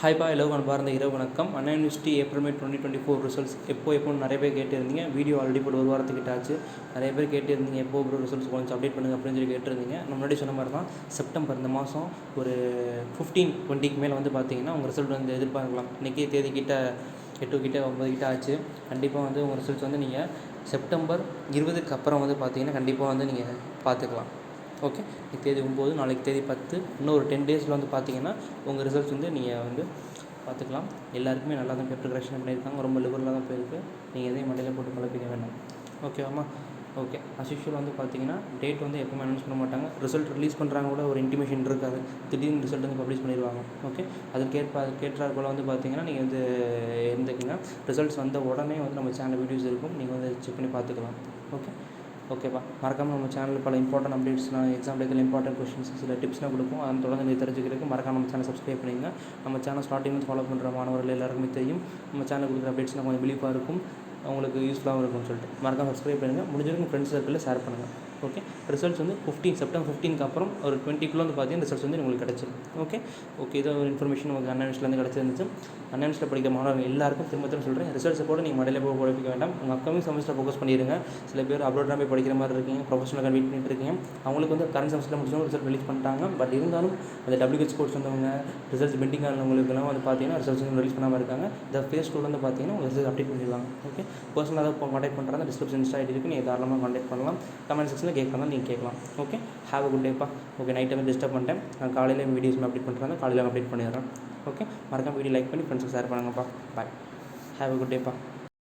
ஹாய்ப்பா எல்லோருக்கும் பாருந்த இரவு வணக்கம். அண்ணா யூனிவர்சிட்டி ஏப்ரல் மே 2024 ரிசல்ட்ஸ் எப்போ நிறைய பேர் கேட்டிருந்தீங்க. வீடியோ ஆல்ரெடி போட்டு ஒரு வாரத்துக்கிட்ட ஆச்சு. நிறைய பேர் கேட்டிருந்தீங்க எப்போ ப்ரோ ரிசல்ட்ஸ் கொஞ்சம் அப்டேட் பண்ணுங்க அப்படின்னு சொல்லி கேட்டிருந்தீங்க. நம்ம முன்னாடி சொன்ன மாதிரி தான் செப்டம்பர் இந்த மாதம் ஒரு 15-20க்கு மேலே வந்து பார்த்தீங்கன்னா உங்கள் ரிசல்ட் வந்து எதிர்பார்க்கலாம். இன்றைக்கி தேதி கிட்ட 8 கிட்ட 9 கிட்ட ஆச்சு. கண்டிப்பாக வந்து உங்கள் ரிசல்ட்ஸ் வந்து நீங்கள் செப்டம்பர் 20க்கு அப்புறம் வந்து பார்த்தீங்கன்னா கண்டிப்பாக வந்து நீங்கள் பார்த்துக்கலாம். ஓகே, இன்னைக்கு தேதி 9, நாளைக்கு தேதி 10, இன்னும் ஒரு 10 டேஸில் வந்து பார்த்தீங்கன்னா உங்கள் ரிசல்ட்ஸ் வந்து நீங்கள் வந்து பார்த்துக்கலாம். எல்லாருக்குமே நல்லா தான் பேப்பர் கரெக்ஷன் பண்ணியிருக்காங்க. ரொம்ப லிபரலாக தான் போயிருக்கு. நீங்கள் எதையும் மண்டையில் போட்டு குழப்பிக்க வேண்டாம். ஓகேவாம்மா? ஓகே, அஸ்யூஷுவல் வந்து பார்த்தீங்கன்னா டேட் வந்து எப்போவுமே அனௌன்ஸ் பண்ண மாட்டாங்க. ரிசல்ட் ரிலீஸ் பண்ணுறாங்க கூட ஒரு இன்டிமேஷன் இருக்காது. திடீர்னு ரிசல்ட் வந்து பப்ளிஷ் பண்ணிடுவாங்க. ஓகே, அதுக்கேற்றார் போல் வந்து பார்த்தீங்கன்னா நீங்கள் வந்து இருந்துக்குங்க. ரிசல்ட்ஸ் வந்த உடனே வந்து நம்ம சேனல் வீடியோஸ் இருக்கும். நீங்கள் வந்து செக் பண்ணி பார்த்துக்கலாம். ஓகேப்பா, மறக்காமல் நம்ம சேனலில் பல இம்பார்ட்டன்ட் அப்டேட்ஸ்லாம் எக்ஸாம் டேட்டில் இம்பார்ட்டன்ட் கொஷின்ஸ் சில டிப்ஸ்லாம் கொடுக்கும். அதை தொடர்ந்து நீங்கள் தெரிஞ்சுக்கிறதுக்கு மறக்காம நம்ம சேனல் சப்ஸ்கிரைப் பண்ணிங்க. நம்ம சேனல் ஸ்டார்டிங் வந்து ஃபாலோ பண்ணுற மாணவர்கள் எல்லாருக்குமே தெரியும். நம்ம சேனல் கொடுக்குற அப்டேட்ஸ்லாம் கொஞ்சம் பிலீஃபாக இருக்கும், அவங்களுக்கு யூஸ்ஃபுல்லாகவும் இருக்கும்னு சொல்லிட்டு மறக்காம சப்ஸ்கிரைப் பண்ணுங்கள். முடிஞ்சிருக்கும் ஃப்ரெண்ட்ஸ் சர்க்கிளில் ஷேர் பண்ணுங்கள். ஓகே, ரிசல்ட்ஸ் வந்து செப்டம்பர் 15க்கு அப்புறம் ஒரு 20க்குள்ளே வந்து பார்த்தீங்கன்னா ரிசல்ட்ஸ் வந்து உங்களுக்கு கிடச்சிடும். ஓகே, இதை ஒரு இன்ஃபர்மேஷன் உங்களுக்கு அண்ணா யூனிவர்சிட்டிலேருந்து கிடச்சிருந்துச்சு. அண்ணா யூனிவர்சிட்டியில் படிக்கிற மாணவர்கள் எல்லாருக்கும் திரும்ப சொல்கிறேன், ரிசல்ட்ஸை கூட நீங்கள் மடையில் போய் குழப்பிக்க வேண்டாம். உங்கள் அப்கமிங் செமஸ்டர் ஃபோக்கஸ் பண்ணிடுங்க. சில பேர் அப்ரோட்லாம் போய் படிக்கிற மாதிரி இருக்கீங்க, ப்ரொஃபஷனல் வெயிட் பண்ணிட்டு இருக்கீங்க. அவங்களுக்கு வந்து கரண்ட் செமஸ்டரில் முடிச்சவங்க ரிசல்ட் ரிலீஸ் பண்ணிட்டாங்க. பட் இருந்தாலும் அந்த WH கோர்ஸ் வந்தவங்க ரிசல்ட்ஸ் பெண்டிங் ஆனவங்களுக்குலாம் வந்து பார்த்தீங்கன்னா ரிசல்ட்ஸ் வந்து ரிலீஸ் பண்ணாமல் இருக்காங்க. இந்த ஃபேஸ் 2 வந்து பார்த்தீங்கன்னா உங்களுக்கு ரிசல்ட் அப்டேட் பண்ணிடுவாங்க. ஓகே, பர்சனலாக தான் கான்டாக்ட் பண்ணுறாங்க. டிஸ்கிரிப்ஷன் இன்ஸ்டா ஐடி இருக்குது, நீங்கள் தாராளமாக கான்டாக்ட் பண்ணலாம். கமெண்ட் செக்ஷனில் கேட்கலாம், நீங்கள் கேட்கலாம். ஓகே, ஹேவ் அ குட் டேப்பா. ஓகே, நைட் வந்து டிஸ்டர்ப் பண்ணிட்டேன். நான் காலையில் வீடியோஸ் அப்டேட் பண்ணுறாங்க, காலையில் அப்டேட் பண்ணிடுறேன். ஓகே, மறக்காம வீடியோ லைக் பண்ணி ஃப்ரெண்ட்ஸுக்கு ஷேர் பண்ணுங்கப்பா. பாய், ஹேவ் அ குட் டேப்பா.